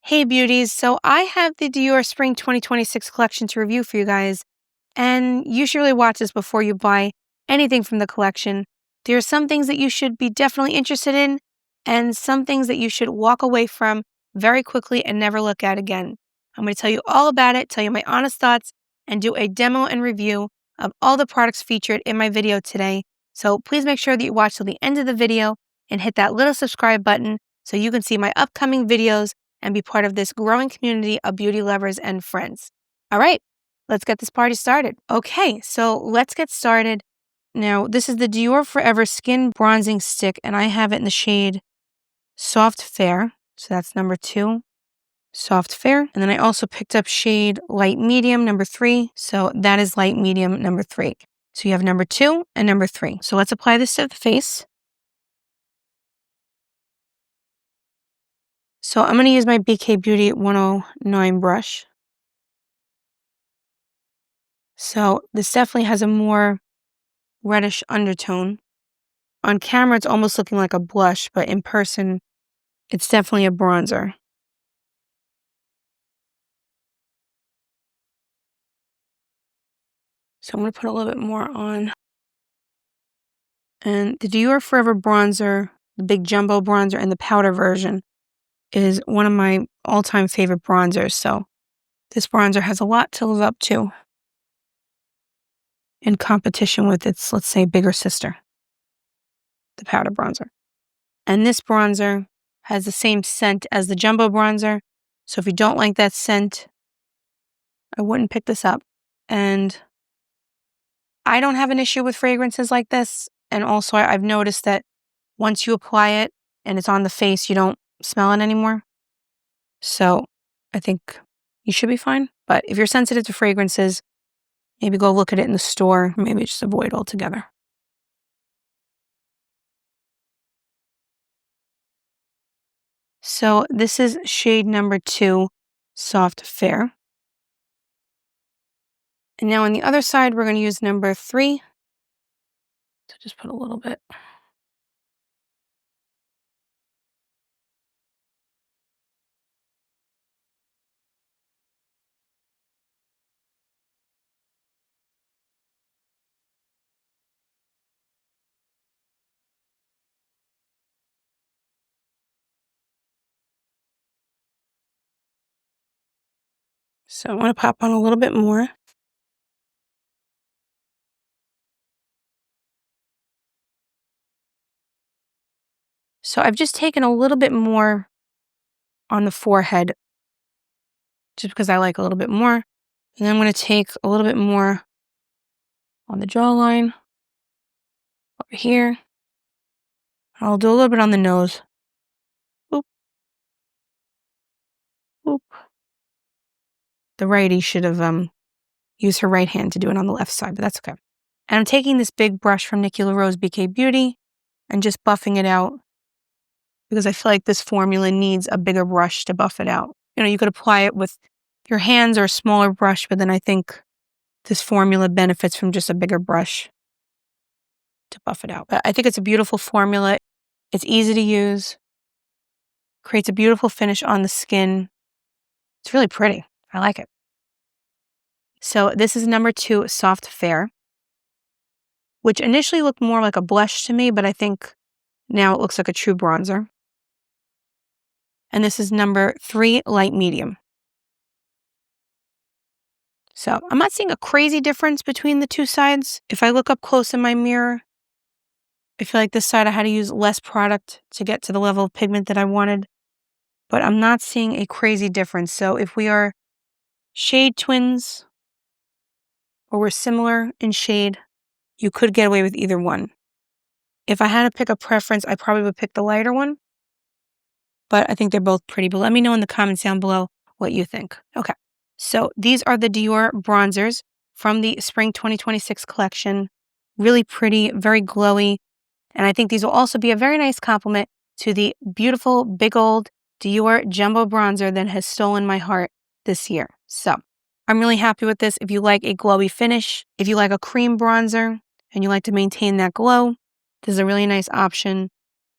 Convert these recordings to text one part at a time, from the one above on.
Hey beauties, so I have the Dior Spring 2026 collection to review for you guys, and you should really watch this before you buy anything from the collection. There are some things that you should be definitely interested in, and some things that you should walk away from very quickly and never look at again. I'm going to tell you all about it, tell you my honest thoughts, and do a demo and review of all the products featured in my video today. So please make sure that you watch till the end of the video and hit that little subscribe button so you can see my upcoming videos and be part of this growing community of beauty lovers and friends. All right, let's get this party started. Okay, so let's get started. Now, this is the Dior Forever Skin Bronzing Stick, and I have it in the shade Soft Fair. So that's number 2, Soft Fair. And then I also picked up shade Light Medium, number 3. So that is Light Medium, number 3. So you have number 2 and number 3. So let's apply this to the face. So I'm going to use my BK Beauty 109 brush. So this definitely has a more reddish undertone. On camera, it's almost looking like a blush, but in person, it's definitely a bronzer. So I'm going to put a little bit more on. And the Dior Forever bronzer, the big jumbo bronzer and the powder version, is one of my all-time favorite bronzers. So this bronzer has a lot to live up to in competition with its, let's say, bigger sister, the powder bronzer. And this bronzer has the same scent as the jumbo bronzer. So if you don't like that scent, I wouldn't pick this up. And I don't have an issue with fragrances like this. And also I've noticed that once you apply it and it's on the face, you don't smell it anymore. So I think you should be fine. But if you're sensitive to fragrances, maybe go look at it in the store. Maybe just avoid altogether. So this is shade number 2, Soft Fair. And now on the other side, we're going to use number 3. So just put a little bit. So I want to pop on a little bit more. So I've just taken a little bit more on the forehead just because I like a little bit more. And then I'm going to take a little bit more on the jawline over here. I'll do a little bit on the nose. Boop. Boop. The righty should have used her right hand to do it on the left side, but that's okay. And I'm taking this big brush from Nikki LaRose BK Beauty and just buffing it out because I feel like this formula needs a bigger brush to buff it out. You know, you could apply it with your hands or a smaller brush, but then I think this formula benefits from just a bigger brush to buff it out. But I think it's a beautiful formula. It's easy to use, creates a beautiful finish on the skin. It's really pretty. I like it. So this is number 2, Soft Fair, which initially looked more like a blush to me, but I think now it looks like a true bronzer. And this is number 3, Light Medium. So I'm not seeing a crazy difference between the two sides. If I look up close in my mirror, I feel like this side I had to use less product to get to the level of pigment that I wanted. But I'm not seeing a crazy difference. So if we are shade twins or we're similar in shade, you could get away with either one. If I had to pick a preference, I probably would pick the lighter one. But I think they're both pretty. But let me know in the comments down below what you think. Okay. So these are the Dior bronzers from the Spring 2026 collection. Really pretty, very glowy. And I think these will also be a very nice compliment to the beautiful, big old Dior Jumbo Bronzer that has stolen my heart this year. So I'm really happy with this. If you like a glowy finish, if you like a cream bronzer and you like to maintain that glow, this is a really nice option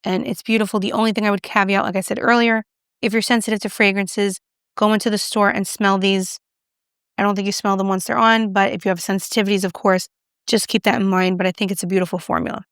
and it's beautiful. The only thing I would caveat, like I said earlier, If you're sensitive to fragrances, go into the store and smell these. I don't think you smell them once they're on, but if you have sensitivities, of course, just keep that in mind. But I think it's a beautiful formula.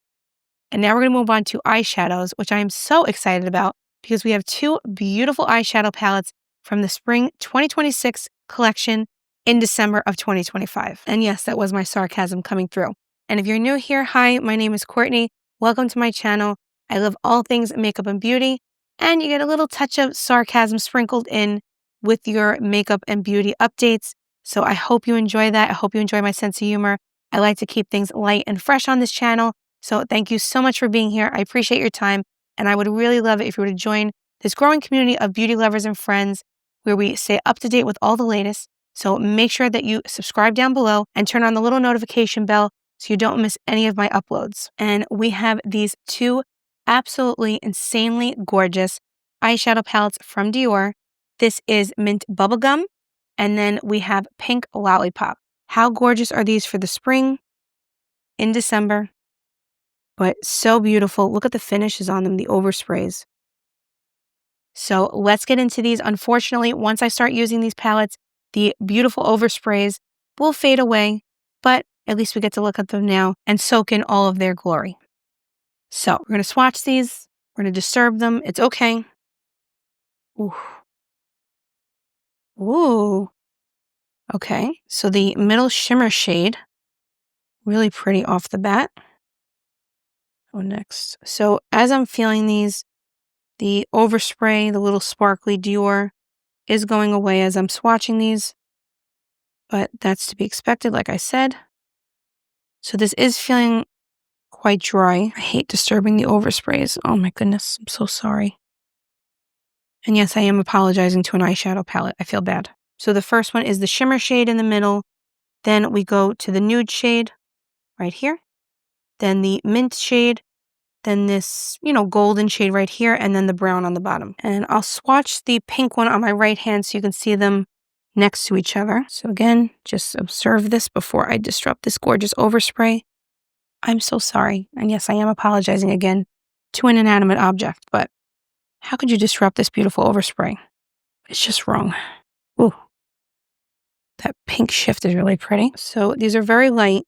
And now we're going to move on to eyeshadows, which I am so excited about because we have two beautiful eyeshadow palettes from the Spring 2026 collection in December of 2025. And yes, that was my sarcasm coming through. And if you're new here, hi, my name is Courtney. Welcome to my channel. I love all things makeup and beauty, and you get a little touch of sarcasm sprinkled in with your makeup and beauty updates. So I hope you enjoy that. I hope you enjoy my sense of humor. I like to keep things light and fresh on this channel. So thank you so much for being here. I appreciate your time, and I would really love it if you were to join this growing community of beauty lovers and friends where we stay up to date with all the latest. So make sure that you subscribe down below and turn on the little notification bell so you don't miss any of my uploads. And we have these two absolutely insanely gorgeous eyeshadow palettes from Dior. This is Mint Bubblegum, and then we have Pink Lollipop. How gorgeous are these for the spring in December? But so beautiful. Look at the finishes on them, the oversprays. So let's get into these. Unfortunately, once I start using these palettes, the beautiful oversprays will fade away, but at least we get to look at them now and soak in all of their glory. So we're going to swatch these. We're going to disturb them. It's okay. Ooh. Ooh. Okay. So the middle shimmer shade, really pretty off the bat. Oh, next. So as I'm feeling these, the overspray, the little sparkly Dior, is going away as I'm swatching these, but that's to be expected, like I said. So this is feeling quite dry. I hate disturbing the oversprays. Oh my goodness, I'm so sorry. And yes, I am apologizing to an eyeshadow palette. I feel bad. So the first one is the shimmer shade in the middle. Then we go to the nude shade right here. Then the mint shade. Then this, golden shade right here. And then the brown on the bottom. And I'll swatch the pink one on my right hand so you can see them next to each other. So again, just observe this before I disrupt this gorgeous overspray. I'm so sorry. And yes, I am apologizing again to an inanimate object, but how could you disrupt this beautiful overspray? It's just wrong. Ooh, that pink shift is really pretty. So these are very light.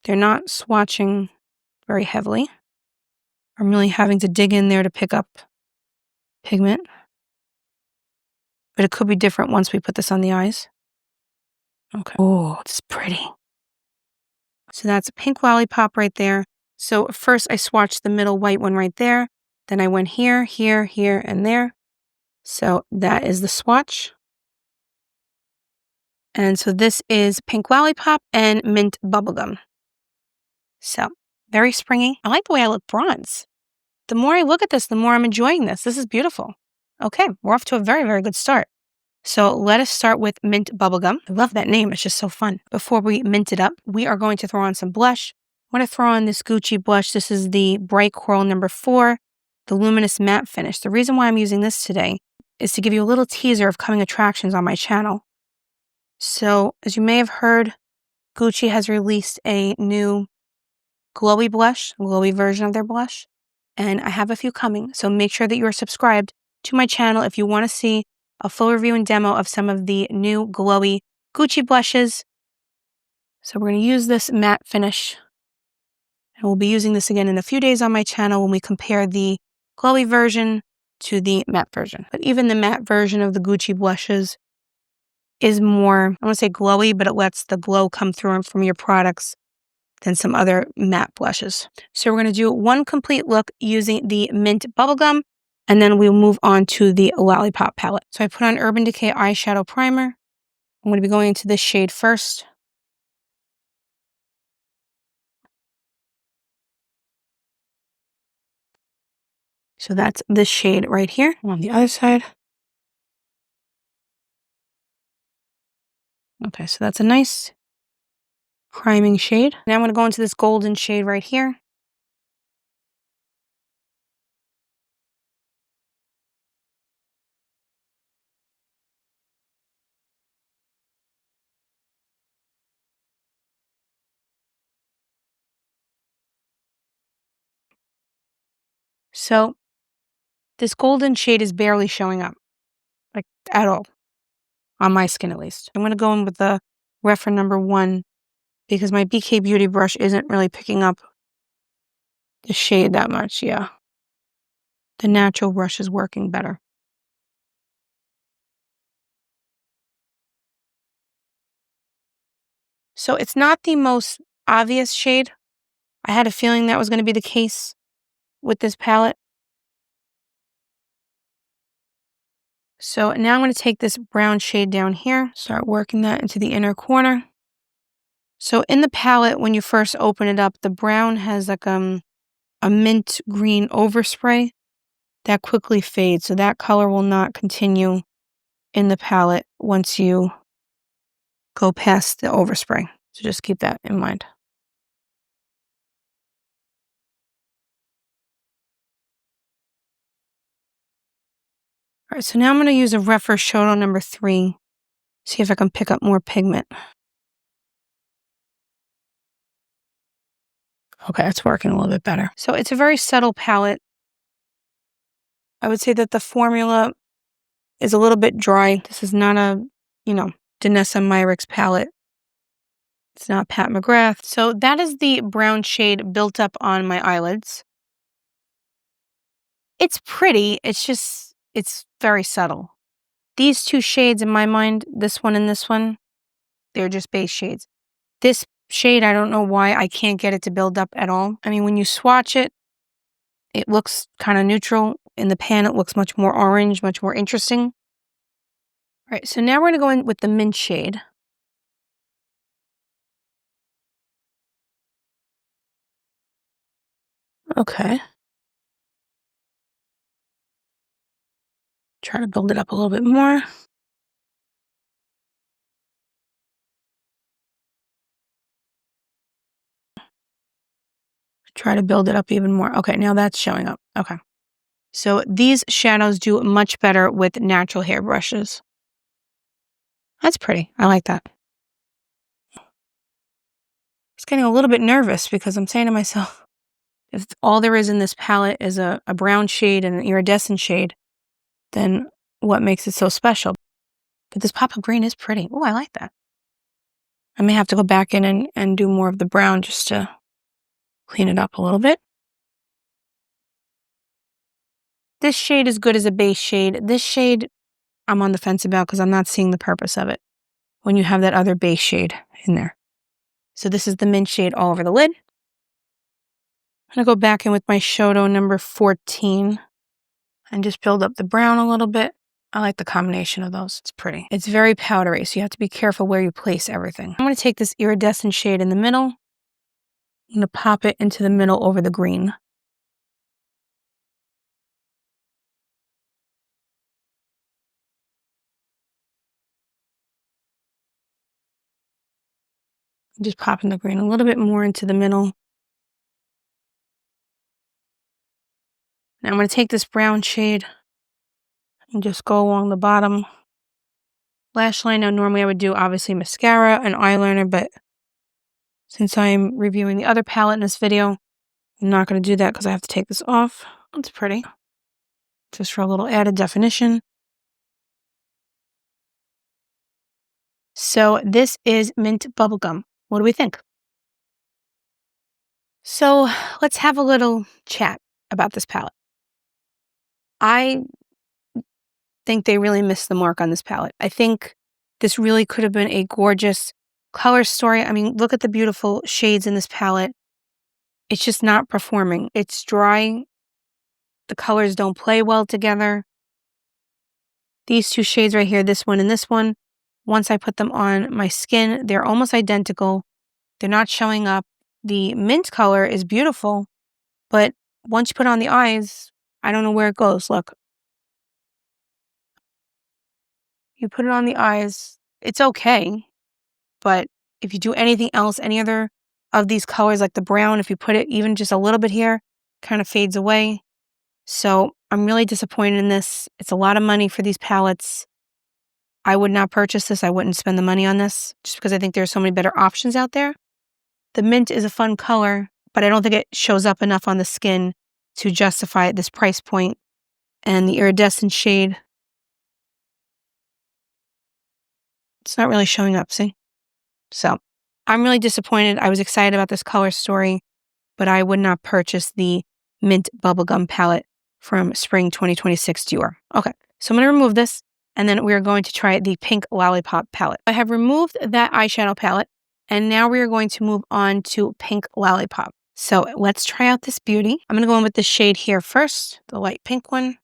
They're not swatching very heavily. I'm really having to dig in there to pick up pigment. But it could be different once we put this on the eyes. Okay. Oh, it's pretty. So that's a pink lollipop right there. So first I swatched the middle white one right there. Then I went here, here, here, and there. So that is the swatch. And so this is Pink Lollipop and Mint Bubblegum. So very springy. I like the way I look bronze. The more I look at this, the more I'm enjoying this. This is beautiful. Okay, we're off to a very, very good start. So let us start with Mint Bubblegum. I love that name. It's just so fun. Before we mint it up, we are going to throw on some blush. I'm going to throw on this Gucci blush. This is the Bright Coral number 4, the Luminous Matte Finish. The reason why I'm using this today is to give you a little teaser of coming attractions on my channel. So as you may have heard, Gucci has released a new glowy blush, glowy version of their blush. And I have a few coming. So make sure that you are subscribed to my channel if you want to see a full review and demo of some of the new glowy Gucci blushes. So we're going to use this matte finish. And we'll be using this again in a few days on my channel when we compare the glowy version to the matte version. But even the matte version of the Gucci blushes is more, I want to say glowy, but it lets the glow come through from your products than some other matte blushes. So we're going to do one complete look using the Mint Bubblegum, and then we'll move on to the Lollipop palette. So I put on Urban Decay Eyeshadow Primer. I'm going to be going into this shade first. So that's this shade right here. On the other side. Okay, so that's a nice priming shade. Now I'm going to go into this golden shade right here. So This golden shade is barely showing up, like at all, on my skin at least. I'm going to go in with the reference number 1 because my BK Beauty brush isn't really picking up the shade that much, yeah. The natural brush is working better. So it's not the most obvious shade. I had a feeling that was going to be the case with this palette. So now I'm going to take this brown shade down here, start working that into the inner corner. So in the palette, when you first open it up, the brown has like a mint green overspray that quickly fades. So that color will not continue in the palette once you go past the overspray. So just keep that in mind. All right, so now I'm going to use a reference shadow number 3. See if I can pick up more pigment. Okay, it's working a little bit better. So it's a very subtle palette. I would say that the formula is a little bit dry. This is not a, Danessa Myricks palette. It's not Pat McGrath. So that is the brown shade built up on my eyelids. It's pretty. It's very subtle. These 2 shades in my mind, this one and this one, they're just base shades. This shade, I don't know why I can't get it to build up at all. I mean, when you swatch it, it looks kind of neutral. In the pan, it looks much more orange, much more interesting. All right, so now we're going to go in with the mint shade. Okay. Try to build it up a little bit more. Try to build it up even more. Okay, now that's showing up. Okay. So these shadows do much better with natural hair brushes. That's pretty. I like that. I was getting a little bit nervous because I'm saying to myself, if all there is in this palette is a brown shade and an iridescent shade, then what makes it so special? But this pop-up green is pretty. Oh, I like that. I may have to go back in and do more of the brown just to clean it up a little bit. This shade is good as a base shade. This shade, I'm on the fence about because I'm not seeing the purpose of it when you have that other base shade in there. So this is the mint shade all over the lid. I'm going to go back in with my Shadow number 14 and just build up the brown a little bit. I like the combination of those. It's pretty. It's very powdery, so you have to be careful where you place everything. I'm going to take this iridescent shade in the middle. I'm going to pop it into the middle over the green. Just popping the green a little bit more into the middle. Now I'm going to take this brown shade and just go along the bottom lash line. Now normally I would do obviously mascara and eyeliner, but since I'm reviewing the other palette in this video, I'm not going to do that because I have to take this off. It's pretty. Just for a little added definition. So this is Mint Bubblegum. What do we think? So let's have a little chat about this palette. I think they really missed the mark on this palette. I think this really could have been a gorgeous color story. I mean, look at the beautiful shades in this palette. It's just not performing. It's dry. The colors don't play well together. These 2 shades right here, this one and this one, once I put them on my skin, they're almost identical. They're not showing up. The mint color is beautiful, but once you put it on the eyes, I don't know where it goes. Look. You put it on the eyes, it's okay, but if you do anything else, any other of these colors like the brown, if you put it even just a little bit here, kind of fades away. So I'm really disappointed in this. It's a lot of money for these palettes. I would not purchase this. I wouldn't spend the money on this just because I think there's so many better options out there. The mint is a fun color, but I don't think it shows up enough on the skin to justify this price point and the iridescent shade. It's not really showing up, see? So I'm really disappointed. I was excited about this color story, but I would not purchase the Mint Bubblegum palette from Spring 2026 Dior. Okay, so I'm going to remove this, and then we're going to try the Pink Lollipop palette. I have removed that eyeshadow palette, and now we are going to move on to Pink Lollipop. So let's try out this beauty. I'm going to go in with this shade here first, the light pink one.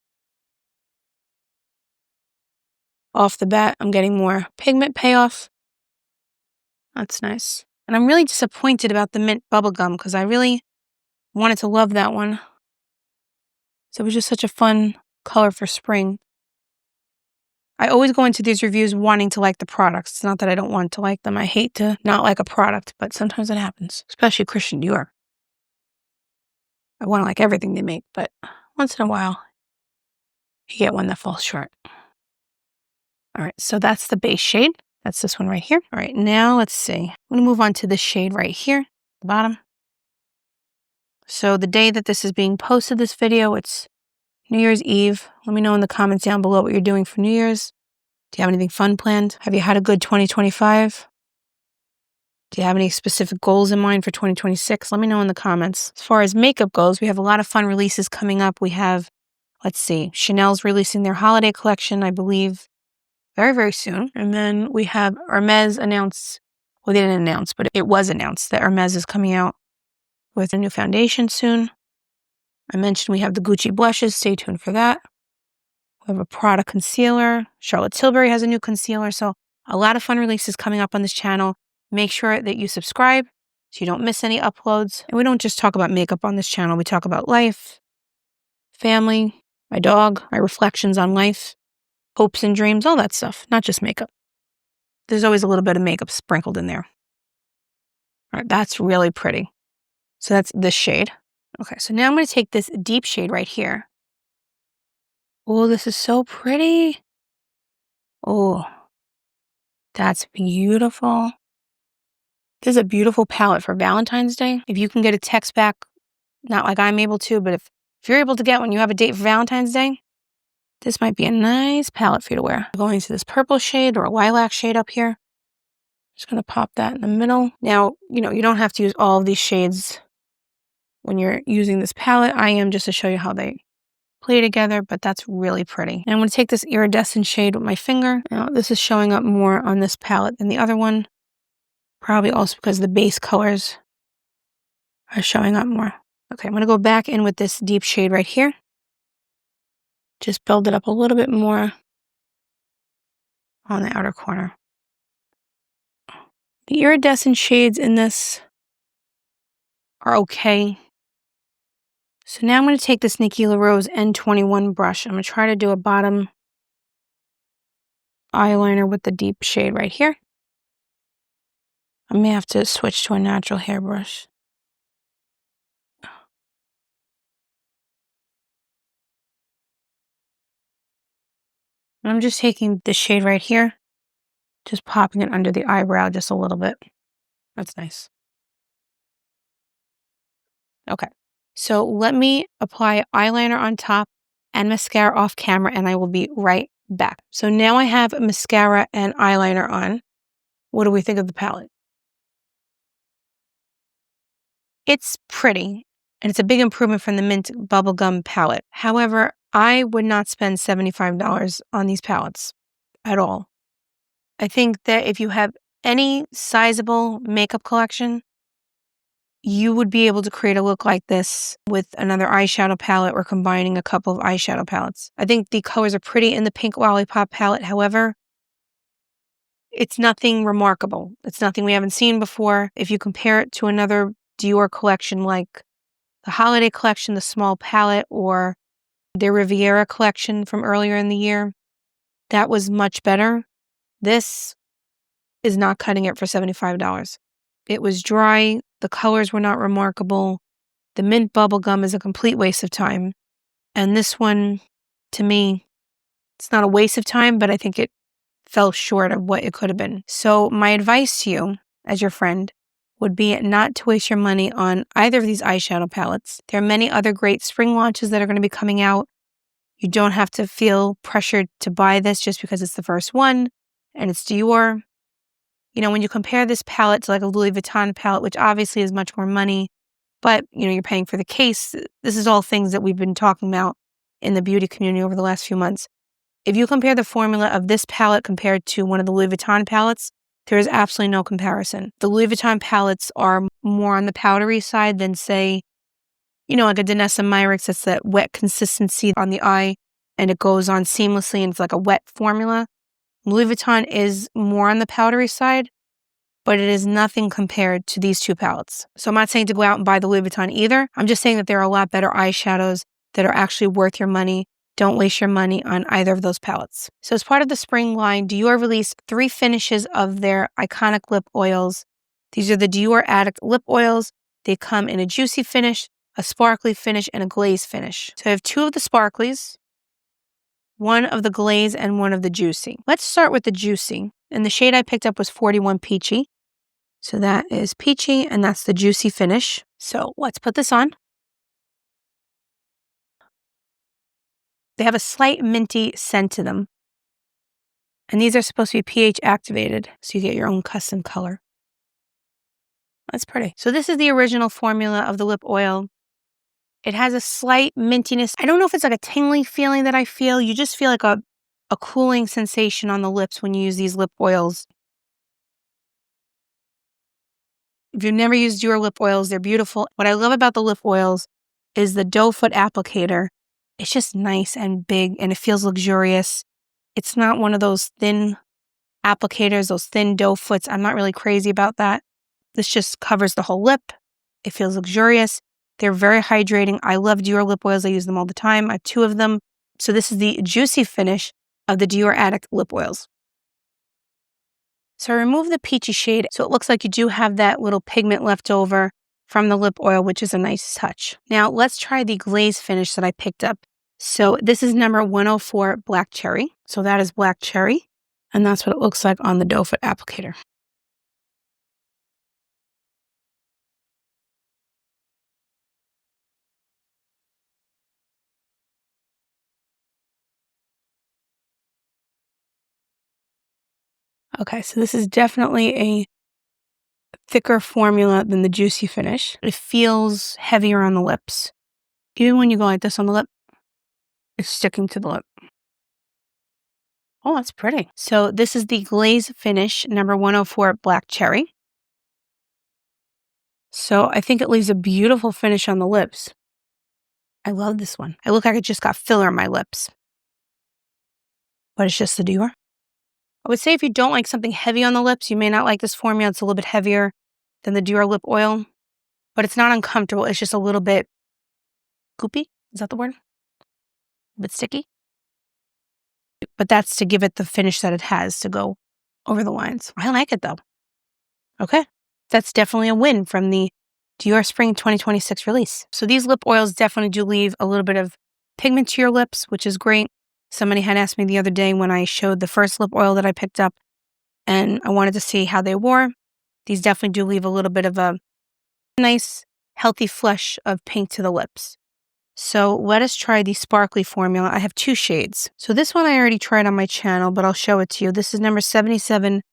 Off the bat, I'm getting more pigment payoff. That's nice. And I'm really disappointed about the Mint Bubblegum because I really wanted to love that one. So it was just such a fun color for spring. I always go into these reviews wanting to like the products. It's not that I don't want to like them. I hate to not like a product, but sometimes it happens, especially Christian Dior. I want to like everything they make, but once in a while, you get one that falls short. All right, so that's the base shade. That's this one right here. All right, now let's see. I'm going to move on to this shade right here, the bottom. So the day that this is being posted, this video, it's New Year's Eve. Let me know in the comments down below what you're doing for New Year's. Do you have anything fun planned? Have you had a good 2025? Do you have any specific goals in mind for 2026? Let me know in the comments. As far as makeup goes, we have a lot of fun releases coming up. We have, let's see, Chanel's releasing their holiday collection, I believe, very, very soon. And then we have Hermes announced, well, they didn't announce, but it was announced that Hermes is coming out with a new foundation soon. I mentioned we have the Gucci blushes. Stay tuned for that. We have a Prada concealer. Charlotte Tilbury has a new concealer. So a lot of fun releases coming up on this channel. Make sure that you subscribe so you don't miss any uploads. And we don't just talk about makeup on this channel. We talk about life, family, my dog, my reflections on life, hopes and dreams, all that stuff, not just makeup. There's always a little bit of makeup sprinkled in there. All right, that's really pretty. So that's this shade. Okay, so now I'm going to take this deep shade right here. Oh, this is so pretty. Oh, that's beautiful. This is a beautiful palette for Valentine's Day. If you can get a text back, not like I'm able to, but if you're able to get when you have a date for Valentine's Day, this might be a nice palette for you to wear. I'm going to this purple shade or a lilac shade up here. Just going to pop that in the middle. Now, you don't have to use all of these shades when you're using this palette. I am just to show you how they play together, but that's really pretty. And I'm going to take this iridescent shade with my finger. Now, this is showing up more on this palette than the other one. Probably also because the base colors are showing up more. Okay, I'm going to go back in with this deep shade right here. Just build it up a little bit more on the outer corner. The iridescent shades in this are okay. So now I'm going to take this Nikki LaRose N21 brush. I'm going to try to do a bottom eyeliner with the deep shade right here. I may have to switch to a natural hairbrush. And I'm just taking this shade right here, just popping it under the eyebrow just a little bit. That's nice. Okay, so let me apply eyeliner on top and mascara off camera, and I will be right back. So now I have mascara and eyeliner on. What do we think of the palette? It's pretty, and it's a big improvement from the Mint Bubblegum palette. However, I would not spend $75 on these palettes at all. I think that if you have any sizable makeup collection, you would be able to create a look like this with another eyeshadow palette or combining a couple of eyeshadow palettes. I think the colors are pretty in the Pink Lollipop palette. However, it's nothing remarkable. It's nothing we haven't seen before. If you compare it to another Dior collection like the Holiday Collection, the small palette, or their Riviera collection from earlier in the year, that was much better. This is not cutting it for $75. It was dry. The colors were not remarkable. The Mint Bubblegum is a complete waste of time. And this one, to me, it's not a waste of time, but I think it fell short of what it could have been. So my advice to you, as your friend, would be not to waste your money on either of these eyeshadow palettes. There are many other great spring launches that are going to be coming out. You don't have to feel pressured to buy this just because it's the first one and it's Dior. You know, when you compare this palette to like a Louis Vuitton palette, which obviously is much more money, but you know, you're paying for the case. This is all things that we've been talking about in the beauty community over the last few months. If you compare the formula of this palette compared to one of the Louis Vuitton palettes, there is absolutely no comparison. The Louis Vuitton palettes are more on the powdery side than, say, you know, like a Danessa Myricks. That's that wet consistency on the eye and it goes on seamlessly and it's like a wet formula. Louis Vuitton is more on the powdery side, but it is nothing compared to these two palettes. So I'm not saying to go out and buy the Louis Vuitton either. I'm just saying that there are a lot better eyeshadows that are actually worth your money. Don't waste your money on either of those palettes. So as part of the spring line, Dior released 3 finishes of their iconic lip oils. These are the Dior Addict lip oils. They come in a juicy finish, a sparkly finish, and a glaze finish. So I have 2 of the sparklies, 1 of the glaze, and 1 of the juicy. Let's start with the juicy. And the shade I picked up was 41 Peachy. So that is Peachy, and that's the juicy finish. So let's put this on. They have a slight minty scent to them. And these are supposed to be pH activated, so you get your own custom color. That's pretty. So this is the original formula of the lip oil. It has a slight mintiness. I don't know if it's like a tingling feeling that I feel. You just feel like a cooling sensation on the lips when you use these lip oils. If you've never used Dior lip oils, they're beautiful. What I love about the lip oils is the doe foot applicator. It's just nice and big and it feels luxurious. It's not one of those thin applicators, those thin doe foots. I'm not really crazy about that. This just covers the whole lip. It feels luxurious. They're very hydrating. I love Dior lip oils. I use them all the time. I have 2 of them. So this is the juicy finish of the Dior Addict lip oils. So I remove the peachy shade. So it looks like you do have that little pigment left over from the lip oil, which is a nice touch. Now let's try the glaze finish that I picked up. So this is number 104 Black Cherry. So that is Black Cherry. And that's what it looks like on the doe foot applicator. Okay, so this is definitely a thicker formula than the juicy finish. It feels heavier on the lips. Even when you go like this on the lip, it's sticking to the lip. Oh, that's pretty. So this is the glaze finish, number 104 Black Cherry. So I think it leaves a beautiful finish on the lips. I love this one. I look like I just got filler on my lips. But it's just the Dior. I would say if you don't like something heavy on the lips, you may not like this formula. It's a little bit heavier than the Dior lip oil. But it's not uncomfortable. It's just a little bit goopy. Is that the word? A bit sticky. But that's to give it the finish that it has to go over the lines. I like it though. Okay. That's definitely a win from the Dior Spring 2026 release. So these lip oils definitely do leave a little bit of pigment to your lips, which is great. Somebody had asked me the other day when I showed the first lip oil that I picked up and I wanted to see how they wore. These definitely do leave a little bit of a nice, healthy flush of pink to the lips. So let us try the sparkly formula. I have 2 shades. So this one I already tried on my channel, but I'll show it to you. This is number 77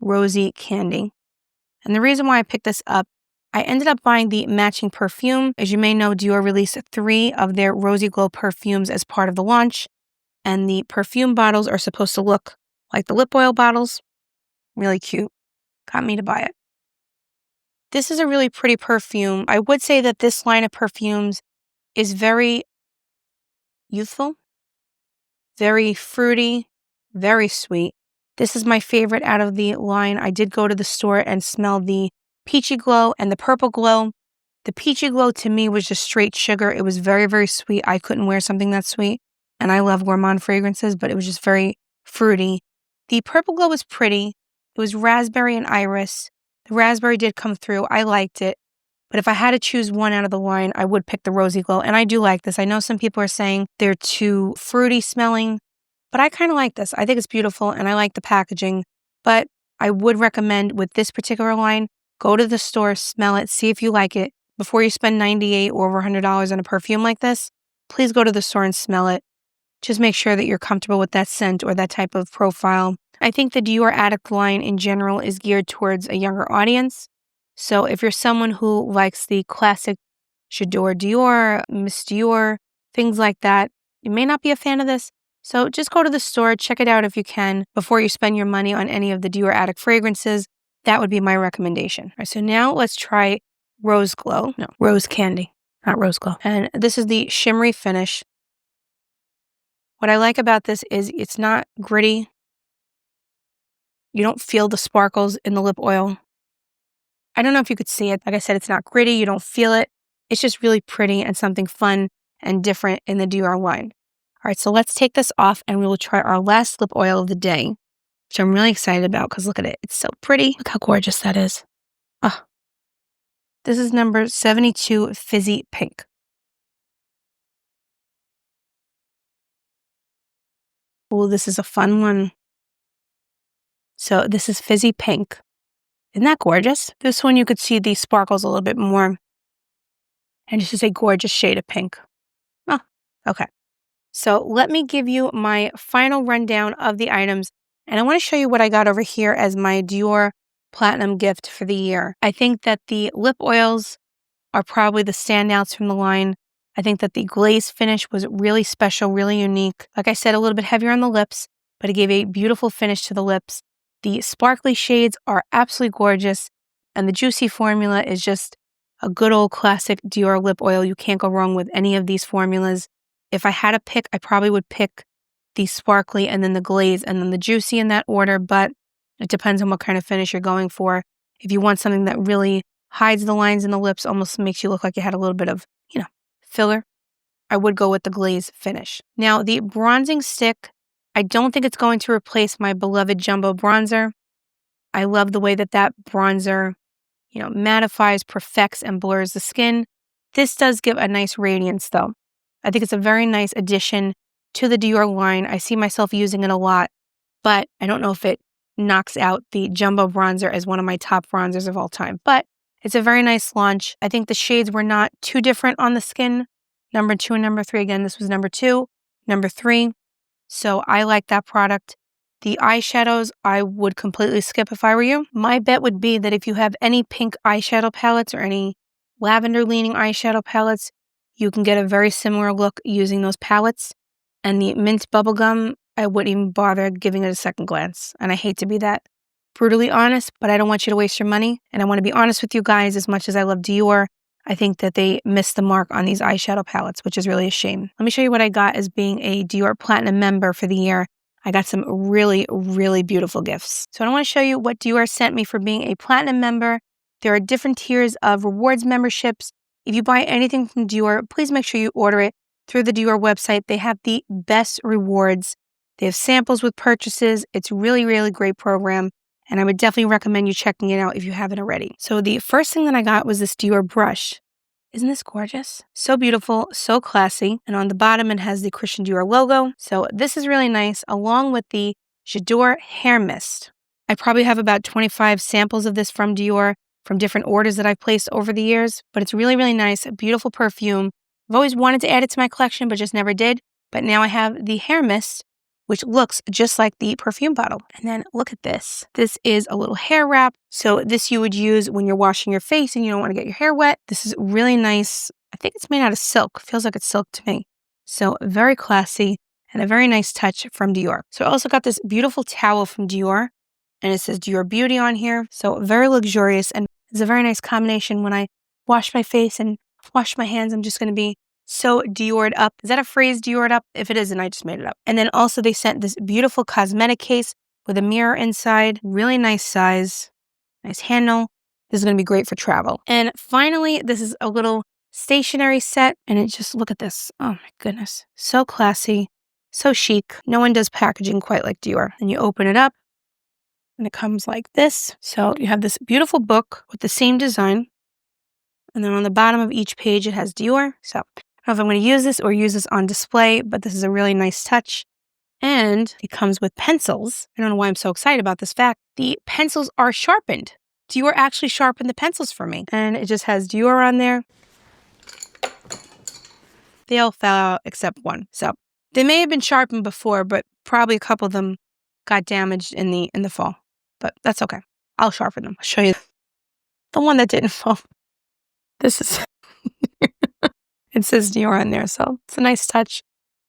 Rosy Candy. And the reason why I picked this up, I ended up buying the matching perfume. As you may know, Dior released 3 of their Rosy Glow perfumes as part of the launch. And the perfume bottles are supposed to look like the lip oil bottles. Really cute. Got me to buy it. This is a really pretty perfume. I would say that this line of perfumes is very youthful, very fruity, very sweet. This is my favorite out of the line. I did go to the store and smell the Peachy Glow and the Purple Glow. The Peachy Glow to me was just straight sugar. It was very, very sweet. I couldn't wear something that sweet. And I love gourmand fragrances, but it was just very fruity. The Purple Glow was pretty. It was raspberry and iris. The raspberry did come through. I liked it. But if I had to choose one out of the line, I would pick the Rosy Glow. And I do like this. I know some people are saying they're too fruity smelling, but I kind of like this. I think it's beautiful and I like the packaging. But I would recommend with this particular line, go to the store, smell it, see if you like it. Before you spend $98 or over $100 on a perfume like this, please go to the store and smell it. just make sure that you're comfortable with that scent or that type of profile. I think the Dior Addict line in general is geared towards a younger audience. So if you're someone who likes the classic J'adore Dior, Miss Dior, things like that, you may not be a fan of this. So just go to the store, check it out if you can, before you spend your money on any of the Dior Addict fragrances. That would be my recommendation. All right, so now let's try Rose Candy, not Rose Glow. And this is the shimmery finish. What I like about this is it's not gritty. You don't feel the sparkles in the lip oil. I don't know if you could see it. Like I said, it's not gritty. You don't feel it. It's just really pretty and something fun and different in the Dior line. All right, so let's take this off and we will try our last lip oil of the day, which I'm really excited about because look at it. It's so pretty. Look how gorgeous that is. Oh, this is number 72 Fizzy Pink. Oh, this is a fun one. So this is Fizzy Pink. Isn't that gorgeous? This one you could see the sparkles a little bit more. And this is a gorgeous shade of pink. Oh, okay. So let me give you my final rundown of the items. And I want to show you what I got over here as my Dior Platinum gift for the year. I think that the lip oils are probably the standouts from the line. I think that the glaze finish was really special, really unique. Like I said, a little bit heavier on the lips, but it gave a beautiful finish to the lips. The sparkly shades are absolutely gorgeous. And the juicy formula is just a good old classic Dior lip oil. You can't go wrong with any of these formulas. If I had to pick, I probably would pick the sparkly and then the glaze and then the juicy in that order, but it depends on what kind of finish you're going for. If you want something that really hides the lines in the lips, almost makes you look like you had a little bit of, filler, I would go with the glaze finish. Now, the bronzing stick, I don't think it's going to replace my beloved Jumbo bronzer. I love the way that bronzer mattifies, perfects, and blurs the skin. This does give a nice radiance, though. I think it's a very nice addition to the Dior line. I see myself using it a lot, but I don't know if it knocks out the Jumbo bronzer as one of my top bronzers of all time. But it's a very nice launch. I think the shades were not too different on the skin. Number 2 and number 3. Again, this was number 2, number 3. So I like that product. The eyeshadows, I would completely skip if I were you. My bet would be that if you have any pink eyeshadow palettes or any lavender-leaning eyeshadow palettes, you can get a very similar look using those palettes. And the mint bubblegum, I wouldn't even bother giving it a second glance. And I hate to be that brutally honest, but I don't want you to waste your money. And I want to be honest with you guys, as much as I love Dior, I think that they missed the mark on these eyeshadow palettes, which is really a shame. Let me show you what I got as being a Dior Platinum member for the year. I got some really, really beautiful gifts. So I want to show you what Dior sent me for being a Platinum member. There are different tiers of rewards memberships. If you buy anything from Dior, please make sure you order it through the Dior website. They have the best rewards. They have samples with purchases. It's really, really great program. And I would definitely recommend you checking it out if you haven't already. So the first thing that I got was this Dior brush. Isn't this gorgeous? So beautiful, so classy. And on the bottom, it has the Christian Dior logo. So this is really nice, along with the J'adore hair mist. I probably have about 25 samples of this from Dior from different orders that I've placed over the years. But it's really, really nice, a beautiful perfume. I've always wanted to add it to my collection, but just never did. But now I have the hair mist, which looks just like the perfume bottle. And then look at this. This is a little hair wrap. So this you would use when you're washing your face and you don't want to get your hair wet. This is really nice. I think it's made out of silk. Feels like it's silk to me. So very classy and a very nice touch from Dior. So I also got this beautiful towel from Dior and it says Dior Beauty on here. So very luxurious and it's a very nice combination. When I wash my face and wash my hands, I'm just going to be so Diored up. Is that a phrase, Diored up? If it isn't, I just made it up. And then also they sent this beautiful cosmetic case with a mirror inside. Really nice size. Nice handle. This is going to be great for travel. And finally, this is a little stationery set. And it just, look at this. Oh my goodness. So classy. So chic. No one does packaging quite like Dior. And you open it up. And it comes like this. So you have this beautiful book with the same design. And then on the bottom of each page, it has Dior. So I don't know if I'm going to use this or use this on display, but this is a really nice touch. And it comes with pencils. I don't know why I'm so excited about this fact. The pencils are sharpened. Dior actually sharpened the pencils for me. And it just has Dior on there. They all fell out except one. So They may have been sharpened before, but probably a couple of them got damaged in the fall. But that's okay. I'll sharpen them. I'll show you the one that didn't fall. This is it says Dior on there, so it's a nice touch.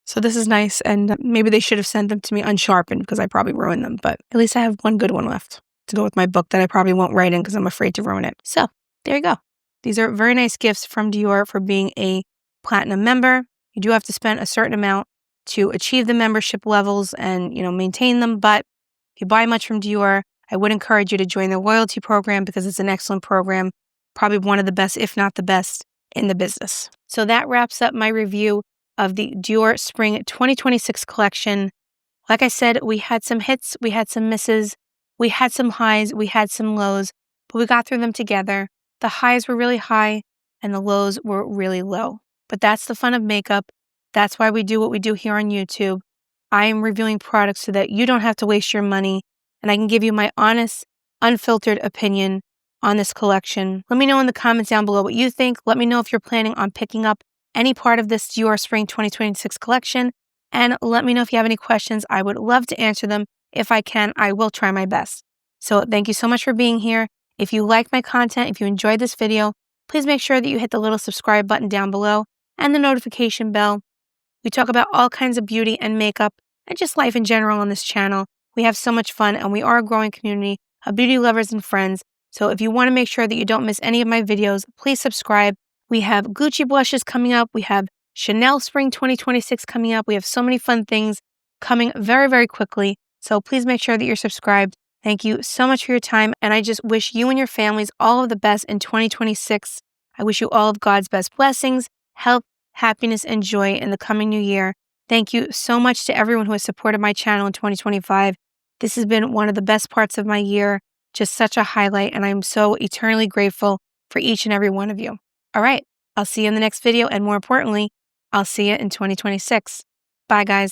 So this is nice, and maybe they should have sent them to me unsharpened because I probably ruined them, but at least I have one good one left to go with my book that I probably won't write in because I'm afraid to ruin it. So there you go. These are very nice gifts from Dior for being a platinum member. You do have to spend a certain amount to achieve the membership levels and, maintain them, but if you buy much from Dior, I would encourage you to join their loyalty program because it's an excellent program, probably one of the best, if not the best, in the business. So that wraps up my review of the Dior Spring 2026 collection. Like I said, we had some hits, we had some misses, we had some highs, we had some lows, but we got through them together. The highs were really high and the lows were really low. But that's the fun of makeup. That's why we do what we do here on YouTube. I am reviewing products so that you don't have to waste your money, and I can give you my honest, unfiltered opinion on this collection. Let me know in the comments down below what you think. Let me know if you're planning on picking up any part of this Dior Spring 2026 collection, and let me know if you have any questions. I would love to answer them. If I can, I will try my best. So thank you so much for being here. If you like my content, if you enjoyed this video, please make sure that you hit the little subscribe button down below and the notification bell. We talk about all kinds of beauty and makeup and just life in general on this channel. We have so much fun, and we are a growing community of beauty lovers and friends. So if you want to make sure that you don't miss any of my videos, please subscribe. We have Gucci blushes coming up. We have Chanel Spring 2026 coming up. We have so many fun things coming very, very quickly. So please make sure that you're subscribed. Thank you so much for your time. And I just wish you and your families all of the best in 2026. I wish you all of God's best blessings, health, happiness, and joy in the coming new year. Thank you so much to everyone who has supported my channel in 2025. This has been one of the best parts of my year. Just such a highlight. And I'm so eternally grateful for each and every one of you. All right, I'll see you in the next video, and more importantly, I'll see you in 2026. Bye, guys.